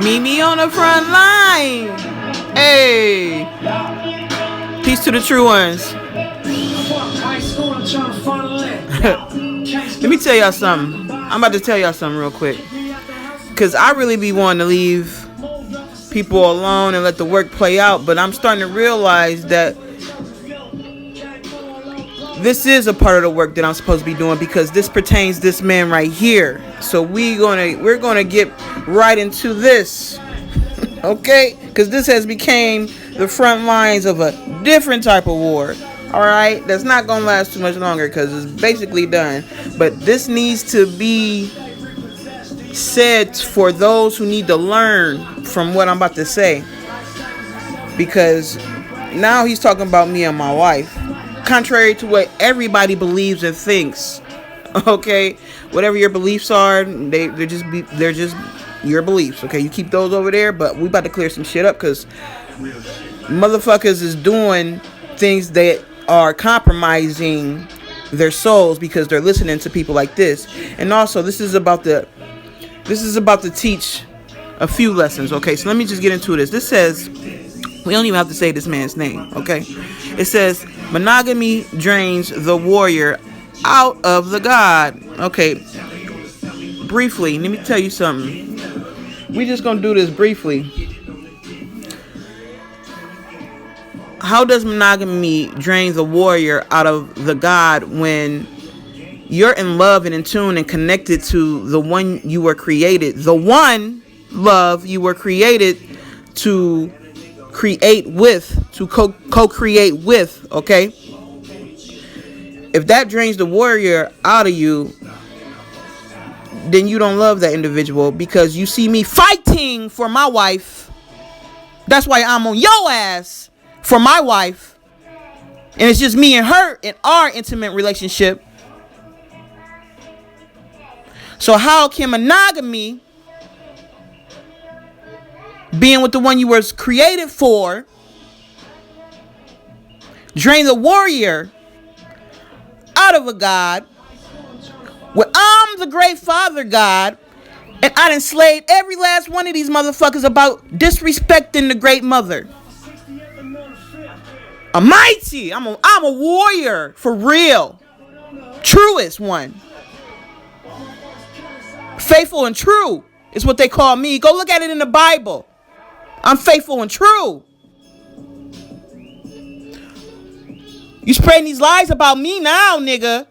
Meet me on the front line. Hey. Peace to the true ones. Let me tell y'all something. I'm about to tell y'all something real quick. Because I really be wanting to leave people alone and let the work play out. But I'm starting to realize that this is a part of the work that I'm supposed to be doing, because this pertains to this man right here. So we're gonna get right into this, okay? Because this has became the front lines of a different type of war. All right, that's not gonna last too much longer because it's basically done. But this needs to be said for those who need to learn from what I'm about to say, because now he's talking about me and my wife. Contrary to what everybody believes and thinks, okay? Whatever your beliefs are, they're just your beliefs, okay? You keep those over there, but we about to clear some shit up because motherfuckers is doing things that are compromising their souls because they're listening to people like this. And also, this is about to teach a few lessons, okay? So let me just get into this. This says, we don't even have to say this man's name, okay? It says, monogamy drains the warrior out of the god. Okay, briefly, let me tell you something. We just gonna do this briefly. How does monogamy drain the warrior out of the god when you're in love and in tune and connected to the one you were created, the one love you were created to create with, to co-create with, okay? If that drains the warrior out of you, then you don't love that individual, because you see me fighting for my wife. That's why I'm on your ass for my wife. And it's just me and her in our intimate relationship. So how can monogamy, being with the one you were created for, drain the warrior out of a god when I'm the great father god and I done slayed every last one of these motherfuckers about disrespecting the great mother? A mighty, I'm a warrior for real, truest one, faithful and true is what they call me. Go look at it in the Bible. I'm faithful and true. You spreading these lies about me now, nigga,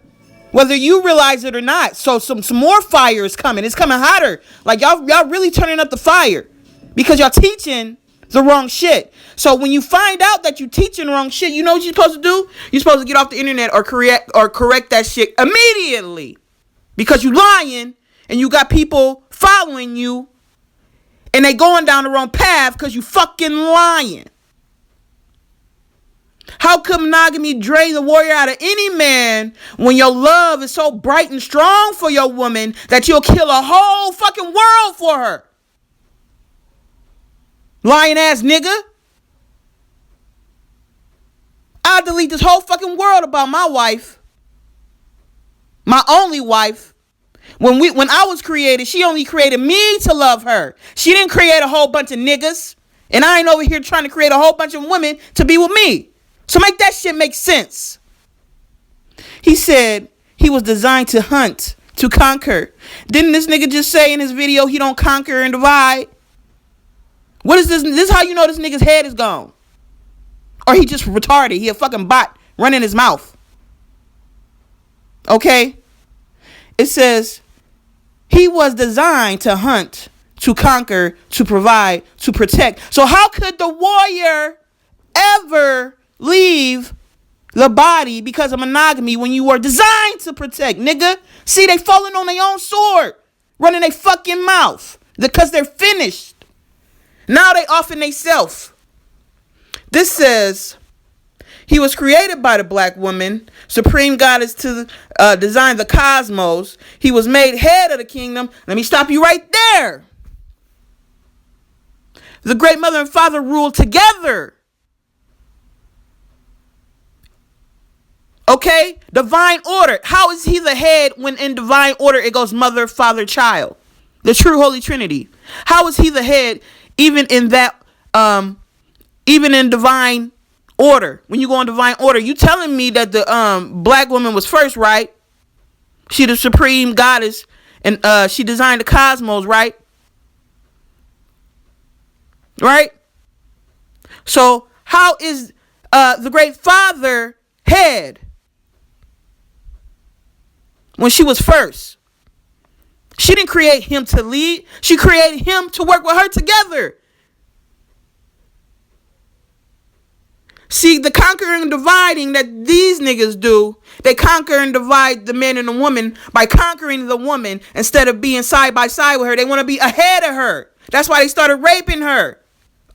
whether you realize it or not. So some more fire is coming. It's coming hotter. Like y'all really turning up the fire because y'all teaching the wrong shit. So when you find out that you teaching the wrong shit, you know what you're supposed to do? You're supposed to get off the internet or correct that shit immediately, because you lying and you got people following you. And they going down the wrong path because you fucking lying. How could monogamy drain the warrior out of any man when your love is so bright and strong for your woman that you'll kill a whole fucking world for her? Lying ass nigga. I'll delete this whole fucking world about my wife. My only wife. When I was created, she only created me to love her. She didn't create a whole bunch of niggas. And I ain't over here trying to create a whole bunch of women to be with me. So make that shit make sense. He said he was designed to hunt, to conquer. Didn't this nigga just say in his video he don't conquer and divide? What is this? This is how you know this nigga's head is gone. Or he just retarded. He a fucking bot running his mouth. Okay? It says he was designed to hunt, to conquer, to provide, to protect. So how could the warrior ever leave the body because of monogamy when you were designed to protect, nigga? See, they falling on their own sword, running their fucking mouth because they're finished. Now they off in they self. This says he was created by the black woman, supreme goddess to design the cosmos. He was made head of the kingdom. Let me stop you right there. The great mother and father ruled together. Okay? Divine order. How is he the head when in divine order it goes mother, father, child? The true Holy Trinity. How is he the head even in that, even in divine order? When you go in divine order, you telling me that the black woman was first, right? She the supreme goddess, and she designed the cosmos, right? Right? So how is the great father head when she was first? She didn't create him to lead. She created him to work with her together. See, the conquering and dividing that these niggas do, they conquer and divide the man and the woman by conquering the woman instead of being side by side with her. They want to be ahead of her. That's why they started raping her.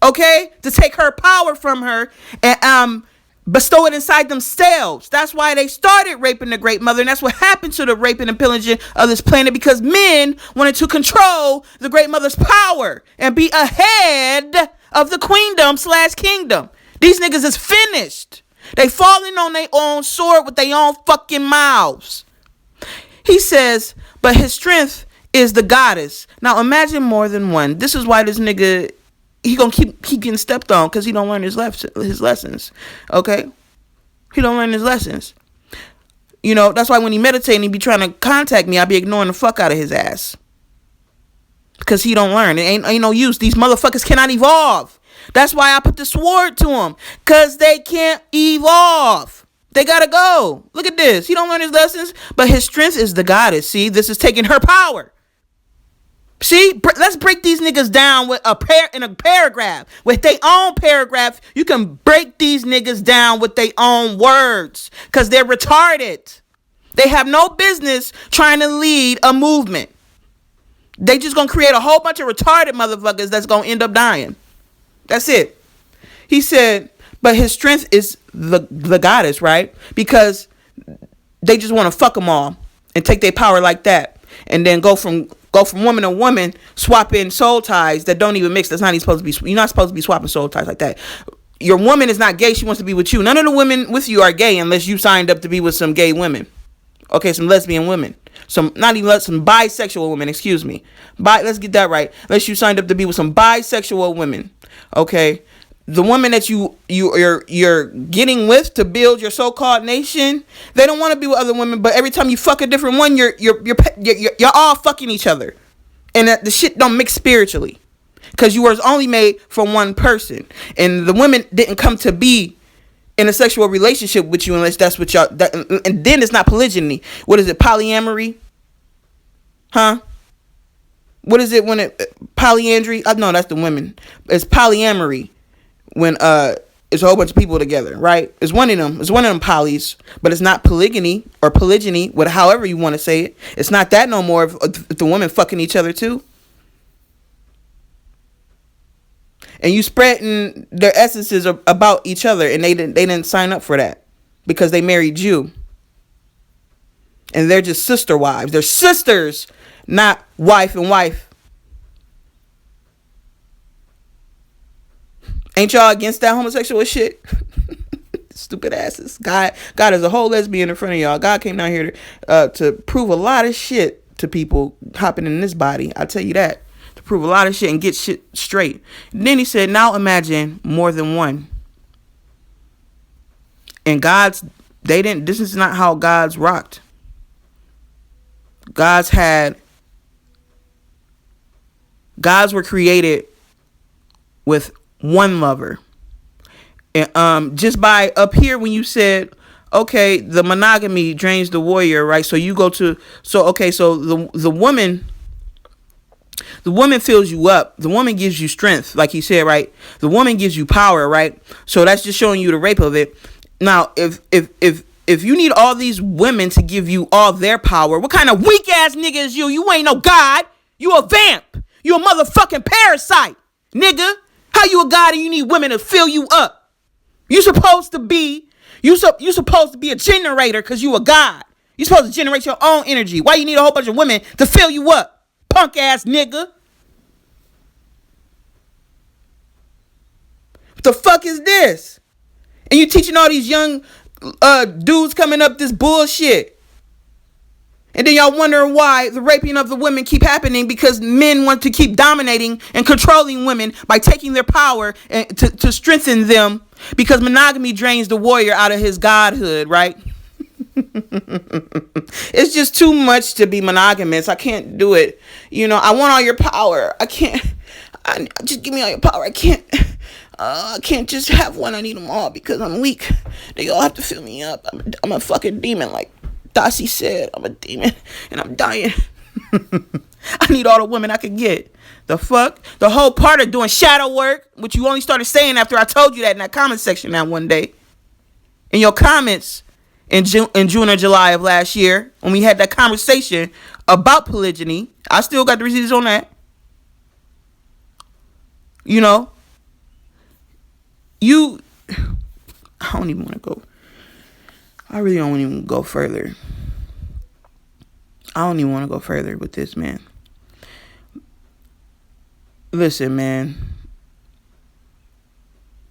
Okay? To take her power from her and bestow it inside themselves. That's why they started raping the great mother. And that's what happened to the raping and pillaging of this planet, because men wanted to control the great mother's power and be ahead of the queendom/kingdom. These niggas is finished. They falling on their own sword with their own fucking mouths. He says, but his strength is the goddess. Now imagine more than one. This is why this nigga, he gonna keep getting stepped on, because he don't learn his lessons. Okay? He don't learn his lessons. You know, that's why when he meditating, he be trying to contact me, I be ignoring the fuck out of his ass. Because he don't learn. It ain't no use. These motherfuckers cannot evolve. That's why I put the sword to him. Because they can't evolve. They gotta go. Look at this. He don't learn his lessons. But his strength is the goddess. See, this is taking her power. See, let's break these niggas down with in a paragraph. With their own paragraph, you can break these niggas down with their own words. Because they're retarded. They have no business trying to lead a movement. They just gonna create a whole bunch of retarded motherfuckers that's gonna end up dying. That's it. He said, but his strength is the goddess, right? Because they just want to fuck them all and take their power like that, and then go from woman to woman, swapping soul ties that don't even mix. That's not even supposed to be. You're not supposed to be swapping soul ties like that. Your woman is not gay. She wants to be with you. None of the women with you are gay unless you signed up to be with some gay women. Okay, some lesbian women. Some bisexual women, excuse me. Let's get that right. Unless you signed up to be with some bisexual women. Okay. The woman that you're getting with to build your so-called nation, they don't want to be with other women, but every time you fuck a different one, you're all fucking each other. And the shit don't mix spiritually. Because you were only made from one person. And the women didn't come to be in a sexual relationship with you unless that's what y'all, and then it's not polygyny. What is it? Polyamory? Huh? What is it when polyandry? No, that's the women. It's polyamory when it's a whole bunch of people together, right? It's one of them polys, but it's not polygyny or polygyny, however you want to say it. It's not that no more if the women fucking each other too. And you spreading their essences about each other, and they didn't sign up for that because they married you. And they're just sister wives. They're sisters, not wife and wife. Ain't y'all against that homosexual shit? Stupid asses. God is a whole lesbian in front of y'all. God came down here to prove a lot of shit to people hopping in this body. I'll tell you that. To prove a lot of shit and get shit straight. And then he said, now imagine more than one. And this is not how God's rocked. Gods were created with one lover. And just by up here when you said, okay, the monogamy drains the warrior, right? So you go to, the woman fills you up. The woman gives you strength, like he said, right? The woman gives you power, right? So that's just showing you the rape of it. Now, if you need all these women to give you all their power, what kind of weak ass nigga is you? You ain't no god. You a vamp. You a motherfucking parasite, nigga. How you a god and you need women to fill you up? You supposed to be a generator because you a god. You supposed to generate your own energy. Why you need a whole bunch of women to fill you up? Punk ass nigga. What the fuck is this? And you teaching all these young dudes coming up this bullshit. And then y'all wonder why the raping of the women keep happening, because men want to keep dominating and controlling women by taking their power and to strengthen them, because monogamy drains the warrior out of his godhood, right? It's just too much to be monogamous. I can't do it. I want all your power. I can't. Just give me all your power. I can't just have one. I need them all because I'm weak. They all have to fill me up. I'm a fucking demon, like Dasi said. I'm a demon and I'm dying. I need all the women I could get. The fuck? The whole part of doing shadow work, which you only started saying after I told you that in that comment section that one day. In your comments in June or July of last year, when we had that conversation about polygyny. I still got the receipts on that. I don't even want to go. I really don't even go further. I don't even want to go further with this, man. Listen, man.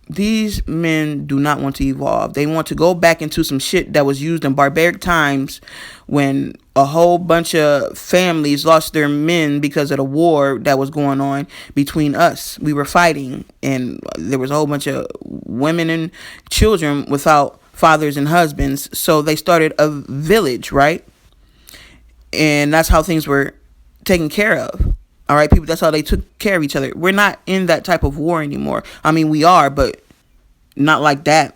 These men do not want to evolve. They want to go back into some shit that was used in barbaric times when a whole bunch of families lost their men because of the war that was going on between us. We were fighting, and there was a whole bunch of women and children without fathers and husbands. So they started a village, right? And that's how things were taken care of. All right, people, that's how they took care of each other. We're not in that type of war anymore. I mean, we are, but not like that.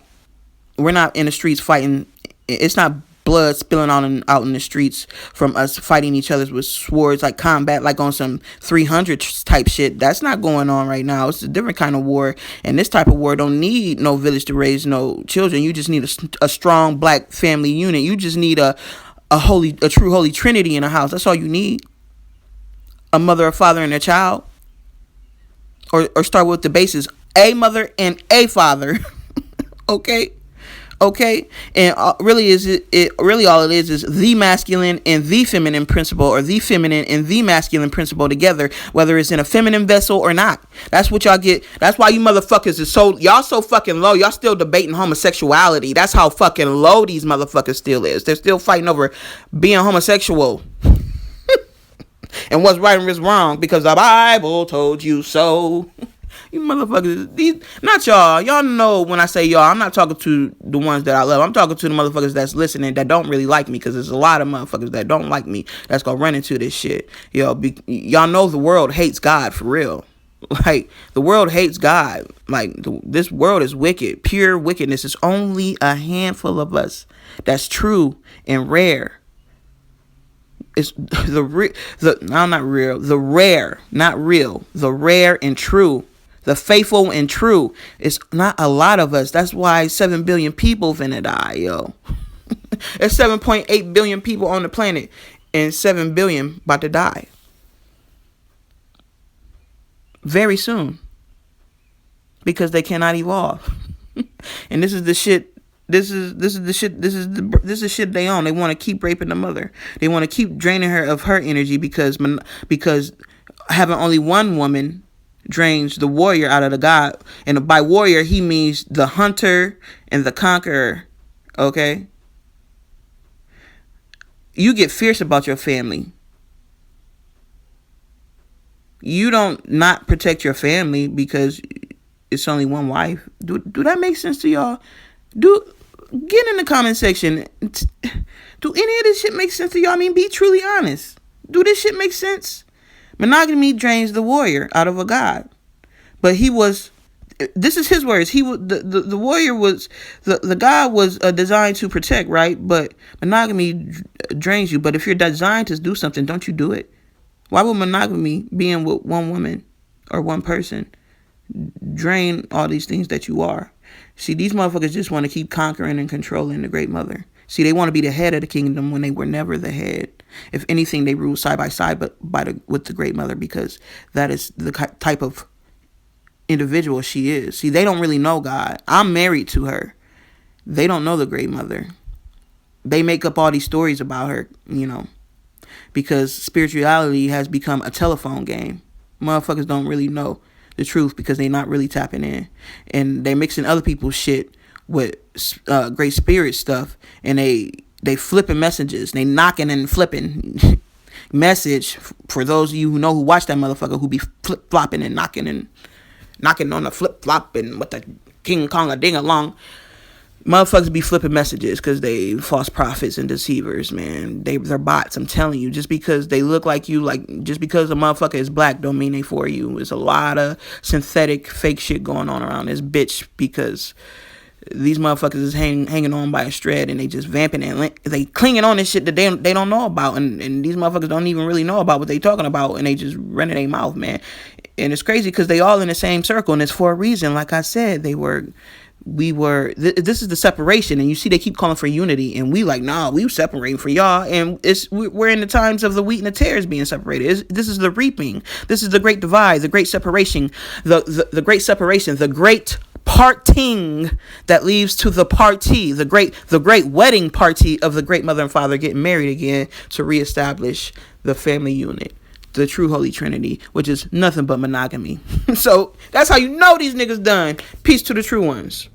We're not in the streets fighting. It's not blood spilling out in the streets from us fighting each other with swords, like combat, like on some 300 type shit. That's not going on right now. It's a different kind of war. And this type of war don't need no village to raise no children. You just need a strong black family unit. You just need a true holy trinity in a house. That's all you need. A mother, a father, and a child, or start with the basis: a mother and a father. okay, and really all it is the masculine and the feminine principle, or the feminine and the masculine principle together, whether it's in a feminine vessel or not. That's what y'all get. That's why you motherfuckers is y'all so fucking low. Y'all still debating homosexuality. That's how fucking low these motherfuckers still is. They're still fighting over being homosexual. And what's right and what's wrong, because the Bible told you so. You motherfuckers, not y'all. Y'all know when I say y'all, I'm not talking to the ones that I love. I'm talking to the motherfuckers that's listening that don't really like me, because there's a lot of motherfuckers that don't like me that's gonna run into this shit. Y'all know the world hates God for real. Like, the world hates God. Like, this world is wicked, pure wickedness. It's only a handful of us that's true and rare. It's the rare and true, the faithful and true. It's not a lot of us. That's why 7 billion people finna die, yo. There's 7.8 billion people on the planet, and 7 billion about to die very soon because they cannot evolve. And this is the shit. This is the shit. This is shit they own. They want to keep raping the mother. They want to keep draining her of her energy because having only one woman drains the warrior out of the god. And by warrior, he means the hunter and the conqueror. Okay? You get fierce about your family. You don't not protect your family because it's only one wife. Do that make sense to y'all? Get in the comment section. Do any of this shit make sense to y'all? I mean, be truly honest. Do this shit make sense? Monogamy drains the warrior out of a god. But this is his words. The warrior was, the god was designed to protect, right? But monogamy drains you. But if you're designed to do something, don't you do it? Why would monogamy, being with one woman or one person, drain all these things that you are? See, these motherfuckers just want to keep conquering and controlling the great mother. See, they want to be the head of the kingdom when they were never the head. If anything, they rule side by side with the great mother, because that is the type of individual she is. See, they don't really know God. I'm married to her. They don't know the great mother. They make up all these stories about her, because spirituality has become a telephone game. Motherfuckers don't really know the truth because they're not really tapping in, and they're mixing other people's shit with great spirit stuff, and they They flipping messages. They knocking and flipping. Message for those of you who know who watch that motherfucker who be flip flopping and knocking on the flip flop and with the King Kong a ding along. Motherfuckers be flipping messages because they false prophets and deceivers, man. They're bots. I'm telling you, just because they look like you, just because a motherfucker is black don't mean they for you. There's a lot of synthetic fake shit going on around this bitch because these motherfuckers is hanging on by a thread and they just vamping and they clinging on this shit that they don't know about, and these motherfuckers don't even really know about what they talking about, and they just running their mouth, man. And it's crazy because they all in the same circle, and it's for a reason. Like I said, this is the separation, and you see they keep calling for unity, and we like, nah, we separating for y'all, and we're in the times of the wheat and the tares being separated. This is the reaping. This is the great divide, the great separation, the great separation, the great parting that leads to the party, the great wedding party of the great mother and father getting married again to reestablish the family unit, the true holy trinity, which is nothing but monogamy. So that's how you know these niggas done. Peace to the true ones.